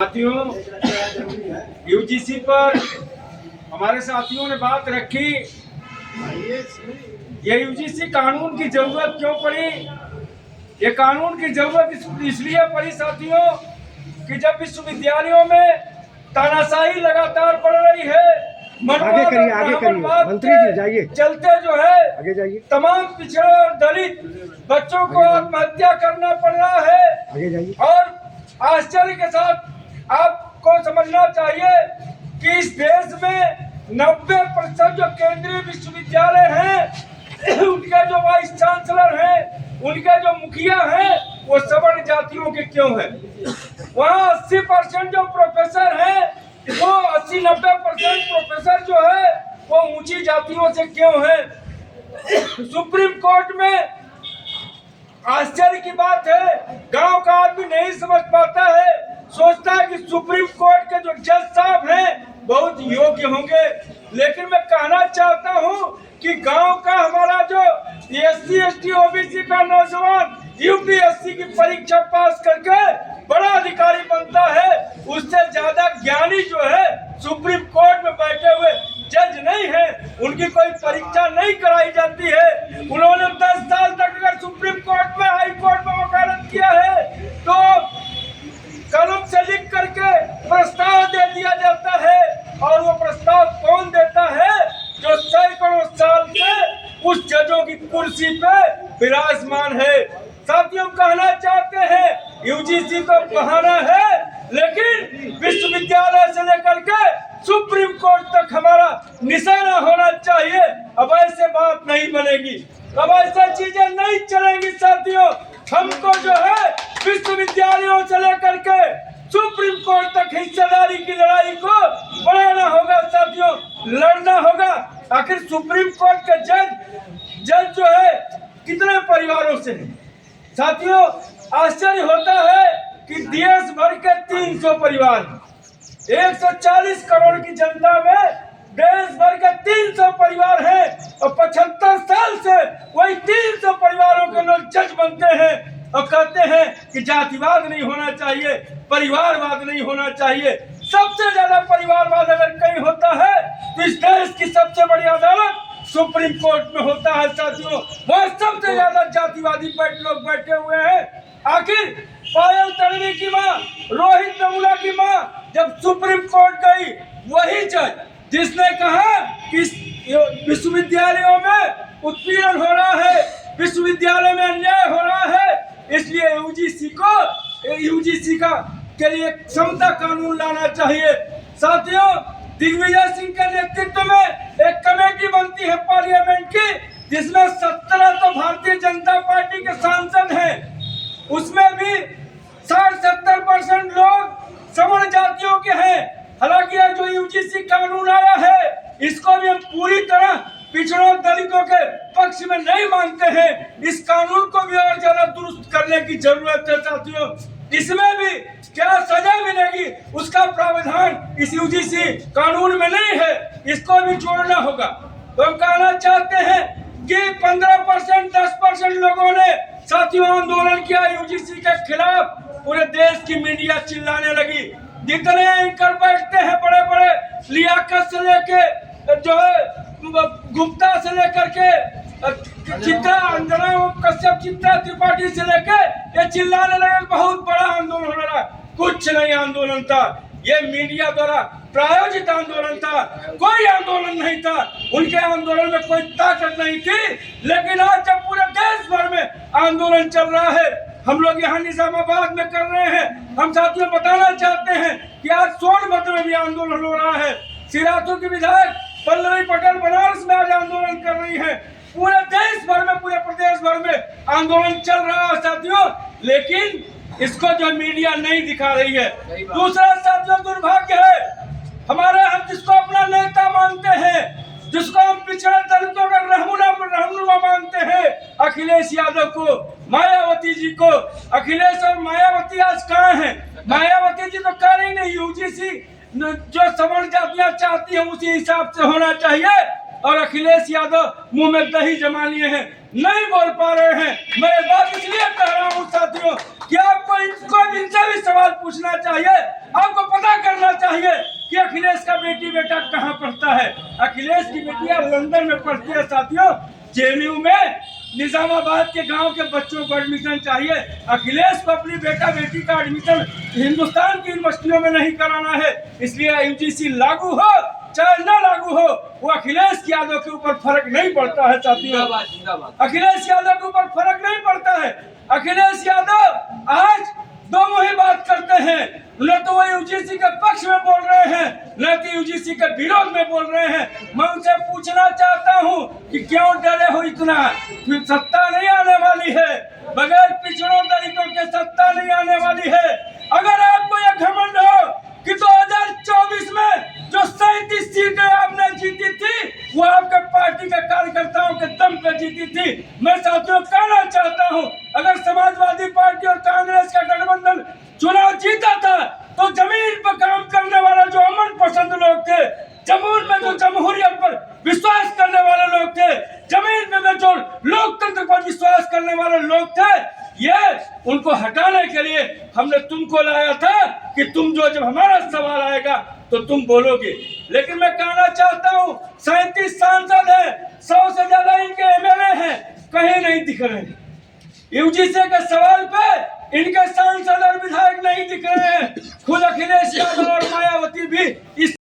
साथियों, यूजीसी पर हमारे साथियों ने बात रखी। ये यूजीसी कानून की जरूरत क्यों पड़ी? ये कानून की जरूरत इसलिए पड़ी साथियों कि जब विश्वविद्यालयों में तानाशाही लगातार बढ़ रही है, आगे करिए मंत्री जी जाइए, चलते जो है आगे जाइए, तमाम पिछड़े और दलित बच्चों को आत्महत्या करना पड़ रहा है। आगे जाइए। और आश्चर्य के साथ आपको समझना चाहिए कि इस देश में 90% जो केंद्रीय विश्वविद्यालय हैं, उनके जो वाइस चांसलर हैं, उनके जो मुखिया हैं, वो सवर्ण जातियों के क्यों हैं? वहाँ 80% जो प्रोफेसर हैं, वो 80-90% प्रोफेसर जो है वो ऊंची जातियों से क्यों हैं? सुप्रीम कोर्ट में आश्चर्य की बात है, गांव का आदमी नहीं समझ पाता है, सोचता है कि सुप्रीम कोर्ट के जो जज साहब हैं बहुत योग्य होंगे। लेकिन मैं कहना चाहता हूं कि गांव का हमारा जो SC ST OBC का नौजवान UPSC की परीक्षा पास करके बड़ा अधिकारी बनता है, उससे ज्यादा ज्ञानी जो है सुप्रीम कोर्ट में बैठे हुए जज नहीं है। उनकी कोई परीक्षा नहीं कराई जाती है। उन्होंने 10 साल तक अगर सुप्रीम कोर्ट में, हाई कोर्ट में वकालत किया है तो कलम से लिख करके प्रस्ताव दे दिया जाता है। और वो प्रस्ताव कौन देता है? जो सैकड़ों साल से उस जजों की कुर्सी पे विराजमान है। साथियों, कहना चाहते हैं यूजीसी तो बहाना है, लेकिन विश्वविद्यालय से लेकर के सुप्रीम कोर्ट तक हमारा निशाना होना चाहिए। अब ऐसे बात नहीं बनेगी, अब ऐसा चीजें नहीं चलेंगी साथियों। हमको जो है विश्वविद्यालयों से लेकर के सुप्रीम कोर्ट तक हिस्सेदारी की लड़ाई को बढ़ाना होगा साथियों, लड़ना होगा। आखिर सुप्रीम कोर्ट के जज जो है कितने परिवारों से हैं? साथियों, आश्चर्य होता है कि देश भर के 300 परिवार, 140 करोड़ की जनता में देश भर के 300 परिवार हैं और 75 साल से वही 300 परिवारों के लोग जज बनते हैं और कहते हैं कि जातिवाद नहीं होना चाहिए, परिवारवाद नहीं होना चाहिए। सबसे ज्यादा परिवारवाद अगर कहीं होता है तो इस देश की सबसे बड़ी अदालत सुप्रीम कोर्ट में होता है साथियों। वह सबसे ज्यादा जातिवादी लोग बैठे हुए हैं। आखिर पायल तड़वी की माँ, रोहित नमूला की माँ जब सुप्रीम कोर्ट गई, वही जज जिसने कहा कि विश्वविद्यालयों में उत्पीड़न हो रहा है, विश्वविद्यालय में अन्याय हो रहा है, इसलिए यूजीसी का के लिए क्षमता कानून लाना चाहिए। साथियों, दिग्विजय सिंह के नेतृत्व में एक कमेटी बनती है पार्लियामेंट की, जिसमें 17 तो भारतीय जनता पार्टी के सांसद हैं, उसमें भी 60-70% लोग सवर्ण जातियों के हैं। हालांकि जो यूजीसी कानून आया है, इसको भी हम पूरी तरह पिछड़ों दलितों के पक्ष में नहीं मानते हैं। इस कानून को भी और ज्यादा दुरुस्त करने की जरूरत है साथियों। इसमें भी क्या सजा मिलेगी उसका प्रावधान इस यूजीसी कानून में नहीं है, इसको भी जोड़ना होगा। तो हम कहना चाहते हैं कि 15%, 10% लोगों ने साथियों आंदोलन किया यूजीसी के खिलाफ। पूरे देश की मीडिया चिल्लाने लगी। जितने एंकर बैठते हैं बड़े बड़े, लियाकत से लेके जो है गुप्ता से लेकर के चित्रा अंजना कश्यप, चित्रा त्रिपाठी से लेके ये चिल्लाने लगे बहुत बड़ा आंदोलन हो रहा। कुछ नहीं आंदोलन था, ये मीडिया द्वारा प्रायोजित आंदोलन था, कोई आंदोलन नहीं था। उनके आंदोलन में कोई ताकत नहीं थी। लेकिन आज जब पूरे देश भर में आंदोलन चल रहा है, हम लोग यहाँ निजामाबाद में कर रहे हैं, हम साथियों बताना चाहते हैं कि आज सोनभद्र में भी आंदोलन हो रहा है। सिराथू की विधायक पल्लवी पटेल बनारस में आज आंदोलन कर रही है। पूरे देश भर में, पूरे प्रदेश भर में आंदोलन चल रहा है साथियों, लेकिन इसको जो मीडिया नहीं दिखा रही है। दूसरा साथियों दुर्भाग्य है, हमारे हम जिसको अपना नेता मानते हैं, जिसको हम पिछड़े दलितों का रहनुमा मानते हैं, अखिलेश यादव को, मायावती जी को। अखिलेश और मायावती आज कहाँ हैं? मायावती जी तो कह रही नहीं, यूजीसी जो सवर्ण जातियां चाहती हैं उसी हिसाब से होना चाहिए, और अखिलेश यादव मुंह में दही जमा लिए हैं। नहीं बोल पा रहे हैं। मैं ये बात इसलिए कह रहा हूँ साथियों कि आपको इनसे भी सवाल पूछना चाहिए, आपको पता करना चाहिए कि अखिलेश का बेटा कहाँ पढ़ता है। अखिलेश की बेटियां लंदन में पढ़ती है साथियों। जेएनयू में निजामाबाद के गांव के बच्चों को एडमिशन चाहिए। अखिलेश को अपनी बेटी का एडमिशन हिंदुस्तान की यूनिवर्सिटियों में नहीं कराना है। इसलिए यूजीसी लागू हो चाहे न लागू हो, वो अखिलेश यादव के ऊपर फर्क नहीं पड़ता है साथियों। अखिलेश यादव के ऊपर फर्क नहीं पड़ता है। अखिलेश यादव आज दो मुही बात करते हैं, न तो वो यूजीसी के पक्ष में बोल रहे हैं, न तो यूजीसी के विरोध में बोल रहे हैं। मैं उनसे पूछना चाहता हूं कि क्यों डरे हो इतना? फिर सत्ता नहीं आने वाली है, बगैर पिछड़ों दलितों के सत्ता नहीं आने वाली है। अगर आपको यह घमंड हो कि 2024 में जो 37 सीटें आपने जीती थी वो आपके पार्टी के कार्यकर्ताओं के दम पे जीती थी, मैं साथियों कहना चाहता हूं, अगर समाजवादी पार्टी और कांग्रेस का गठबंधन चुनाव जीता था तो जमीन पर काम करने वाला जो अमन पसंद लोग थे, जमून में जो जमहूरियत पर विश्वास करने वाले लोग थे, जमीन में जो लोकतंत्र पर विश्वास करने वाले लोग थे, ये उनको हटाने के लिए हमने तुमको लाया था कि तुम जो जब हमारा सवाल आएगा तो तुम बोलोगे। लेकिन मैं कहना चाहता हूँ 37 सांसद हैं, 100 से ज्यादा इनके एमएलए हैं, कहीं नहीं दिख रहे। यूजीसी के सवाल पे इनके सांसद और विधायक नहीं दिख रहे हैं। खुद अखिलेश यादव और मायावती भी इस